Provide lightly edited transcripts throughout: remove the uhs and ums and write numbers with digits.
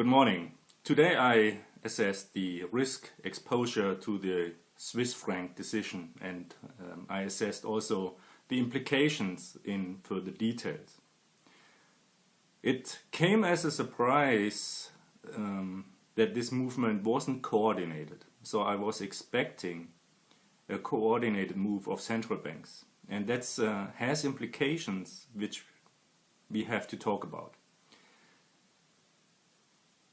Good morning. Today I assessed the risk exposure to the Swiss Franc decision, and I assessed also the implications in further details. It came as a surprise that this movement wasn't coordinated. So I was expecting a coordinated move of central banks, and that has implications which we have to talk about.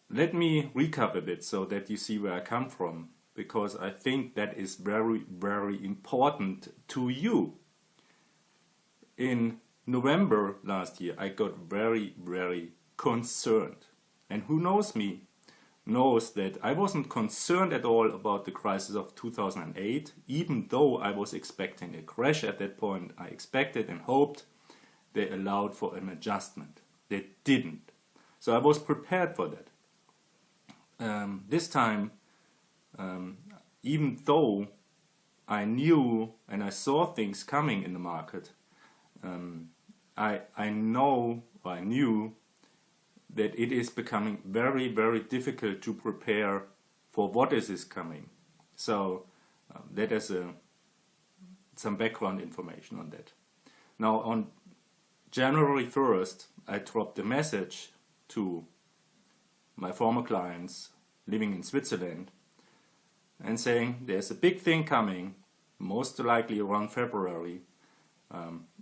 Let me recap a bit so that you see where I come from, because I think that is very, very important to you. In November last year, I got very, very concerned. And who knows me knows that I wasn't concerned at all about the crisis of 2008, even though I was expecting a crash at that point. I expected and hoped they allowed for an adjustment. They didn't. So I was prepared for that. This time, even though I knew and I saw things coming in the market, I knew that it is becoming very, very difficult to prepare for what is coming. So that is some background information on that. Now on January 1st, I dropped a message to my former clients living in Switzerland and saying there's a big thing coming, most likely around February.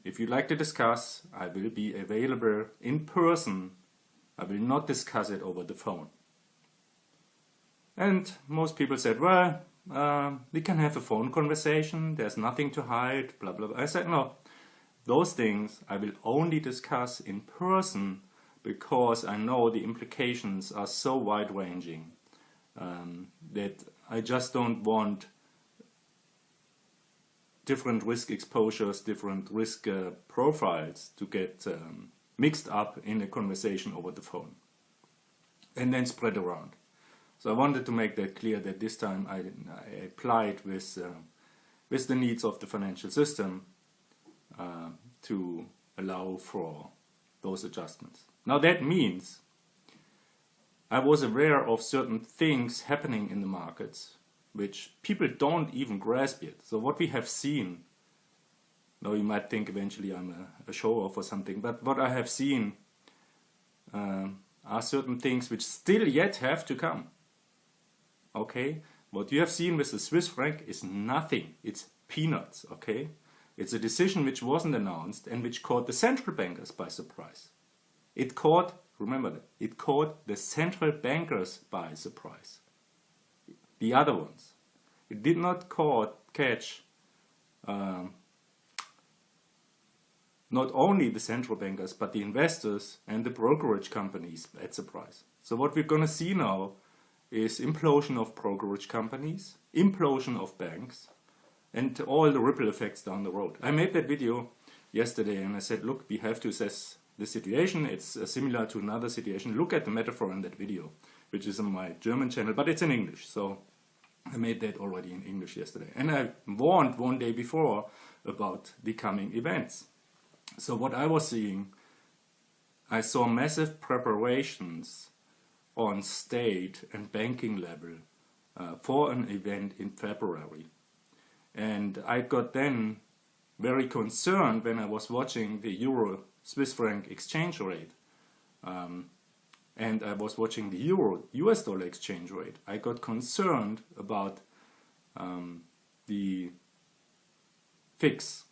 If you'd like to discuss, I will be available in person. I will not discuss it over the phone. And most people said, well, we can have a phone conversation, there's nothing to hide, blah, blah, blah. I said, no, those things I will only discuss in person, because I know the implications are so wide-ranging that I just don't want different risk exposures, different risk profiles to get mixed up in a conversation over the phone and then spread around. So I wanted to make that clear that this time I applied with the needs of the financial system to allow for those adjustments. Now that means I was aware of certain things happening in the markets which people don't even grasp yet. So what we have seen, now you might think eventually I'm a show-off or something, but what I have seen are certain things which still yet have to come. Okay? What you have seen with the Swiss franc is nothing. It's peanuts. Okay? It's a decision which wasn't announced and which caught the central bankers by surprise. It caught, remember that, it caught the central bankers by surprise. The other ones. It did not catch not only the central bankers, but the investors and the brokerage companies at surprise. So what we're going to see now is implosion of brokerage companies, implosion of banks, and all the ripple effects down the road. I made that video yesterday and I said, look, we have to assess the situation. It's similar to another situation. Look at the metaphor in that video, which is on my German channel, but it's in English. So I made that already in English yesterday. And I warned one day before about the coming events. So what I was seeing, I saw massive preparations on state and banking level for an event in February. And I got then very concerned when I was watching the Euro-Swiss franc exchange rate. And I was watching the Euro-US dollar exchange rate. I got concerned about the fix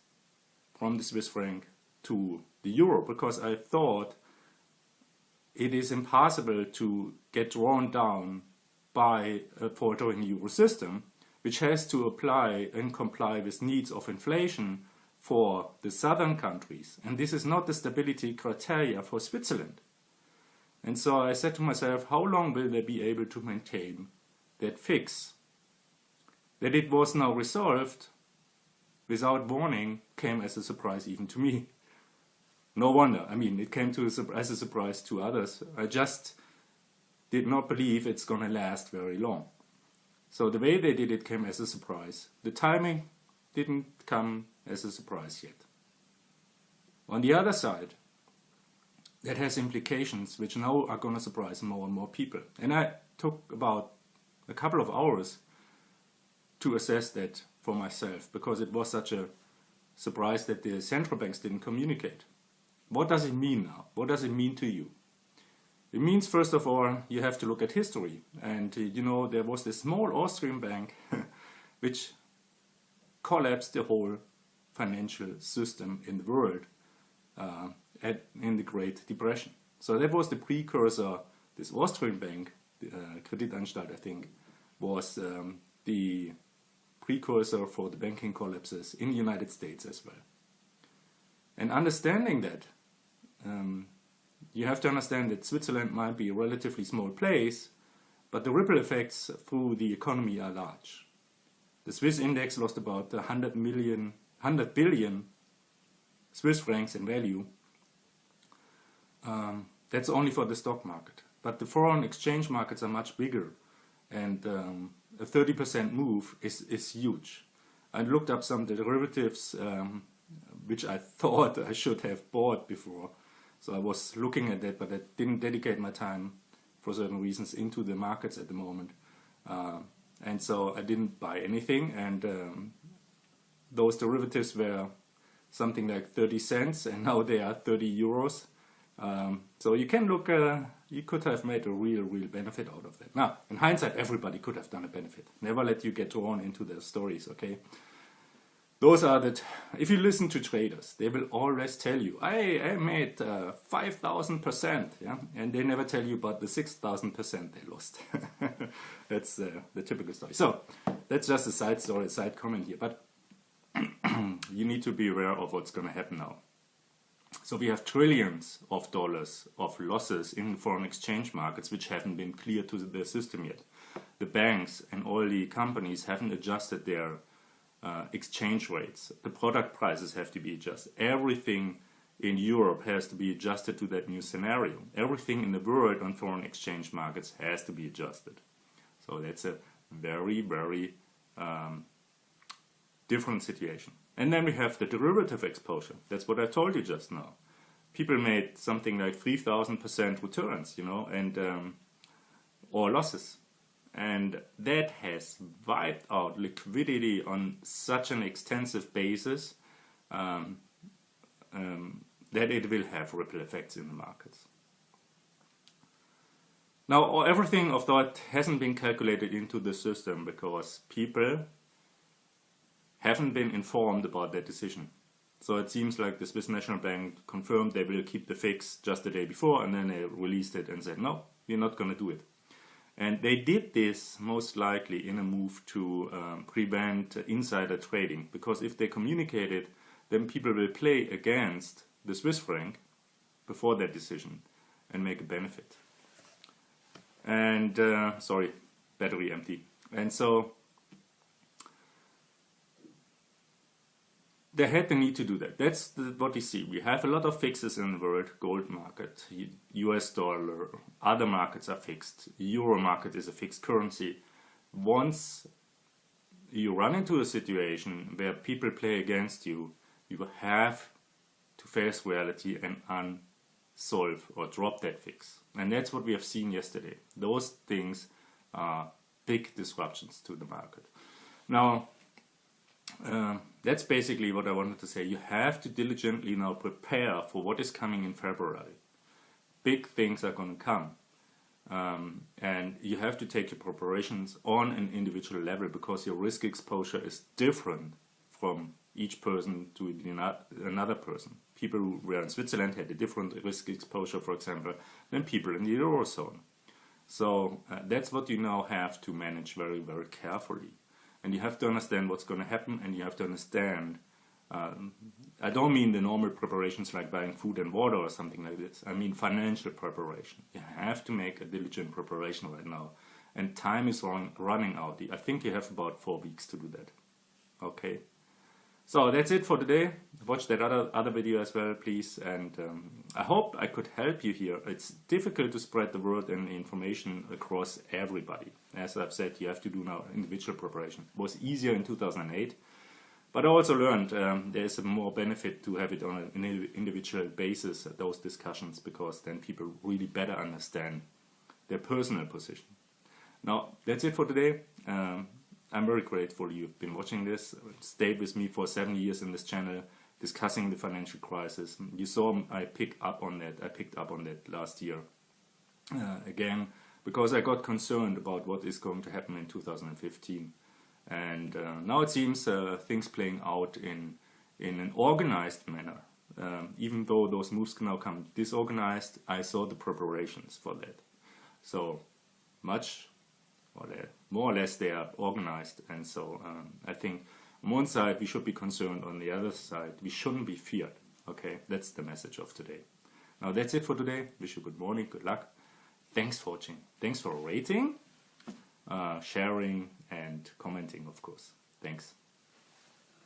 from the Swiss franc to the euro, because I thought it is impossible to get drawn down by a faltering euro system, which has to apply and comply with needs of inflation for the southern countries. And this is not the stability criteria for Switzerland. And so I said to myself, how long will they be able to maintain that fix? That it was now resolved without warning came as a surprise even to me. No wonder. I mean, it came as a surprise to others. I just did not believe it's going to last very long. So the way they did it came as a surprise. The timing didn't come as a surprise yet. On the other side, that has implications which now are going to surprise more and more people. And I took about a couple of hours to assess that for myself, because it was such a surprise that the central banks didn't communicate. What does it mean now? What does it mean to you? It means, first of all, you have to look at history. And you know, there was this small Austrian bank which collapsed the whole financial system in the world in the Great Depression. So that was the precursor. This Austrian bank, Kreditanstalt, I think, was the precursor for the banking collapses in the United States as well. And understanding that, you have to understand that Switzerland might be a relatively small place, but the ripple effects through the economy are large. The Swiss index lost about 100 billion Swiss francs in value. That's only for the stock market. But the foreign exchange markets are much bigger, and a 30% move is huge. I looked up some derivatives which I thought I should have bought before. So I was looking at that, but I didn't dedicate my time for certain reasons into the markets at the moment. And so I didn't buy anything, and those derivatives were something like 30 cents, and now they are 30 euros. So you can look, you could have made a real benefit out of that. Now, in hindsight, everybody could have done a benefit. Never let you get drawn into their stories, okay? Those are that, if you listen to traders, they will always tell you, I made 5,000%, yeah? And they never tell you about the 6,000% they lost. That's the typical story. So, that's just a side story, a side comment here. But you need to be aware of what's going to happen now. So we have trillions of dollars of losses in foreign exchange markets which haven't been cleared to the system yet. The banks and all the companies haven't adjusted their exchange rates. The product prices have to be adjusted. Everything in Europe has to be adjusted to that new scenario. Everything in the world on foreign exchange markets has to be adjusted. So that's a very different situation. And then we have the derivative exposure. That's what I told you just now. People made something like 3,000% returns, you know, and or losses. And that has wiped out liquidity on such an extensive basis that it will have ripple effects in the markets. Now, everything of that hasn't been calculated into the system because people haven't been informed about that decision. So it seems like the Swiss National Bank confirmed they will keep the fix just the day before, and then they released it and said, no, we're not going to do it. And they did this most likely in a move to prevent insider trading, because if they communicate it, then people will play against the Swiss franc before that decision and make a benefit. And, sorry, battery empty. And so they had the need to do that. That's what you see. We have a lot of fixes in the world. Gold market, US dollar, other markets are fixed. Euro market is a fixed currency. Once you run into a situation where people play against you, you have to face reality and unsolve or drop that fix. And that's what we have seen yesterday. Those things are big disruptions to the market. Now, that's basically what I wanted to say. You have to diligently now prepare for what is coming in February. Big things are going to come. And you have to take your preparations on an individual level, because your risk exposure is different from each person to another person. People who were in Switzerland had a different risk exposure, for example, than people in the Eurozone. So that's what you now have to manage very carefully. And you have to understand what's going to happen, and you have to understand, I don't mean the normal preparations like buying food and water or something like this. I mean financial preparation. You have to make a diligent preparation right now. And time is running out. I think you have about 4 weeks to do that. Okay. So that's it for today. Watch that other video as well, please. And I hope I could help you here. It's difficult to spread the word and information across everybody. As I've said, you have to do now individual preparation. It was easier in 2008, But I also learned there's a more benefit to have it on an individual basis, those discussions, because then people really better understand their personal position. Now, that's it for today. I'm very grateful you've been watching this, stayed with me for 7 years in this channel, discussing the financial crisis. You saw I picked up on that last year again, because I got concerned about what is going to happen in 2015. And now it seems things playing out in an organized manner. Even though those moves now come disorganized, I saw the preparations for that. So more or less they are organized, and so I think on one side we should be concerned, on the other side we shouldn't be feared. Okay, that's the message of today. Now that's it for today. Wish you good morning, good luck. Thanks for watching. Thanks for rating, sharing and commenting, of course. Thanks.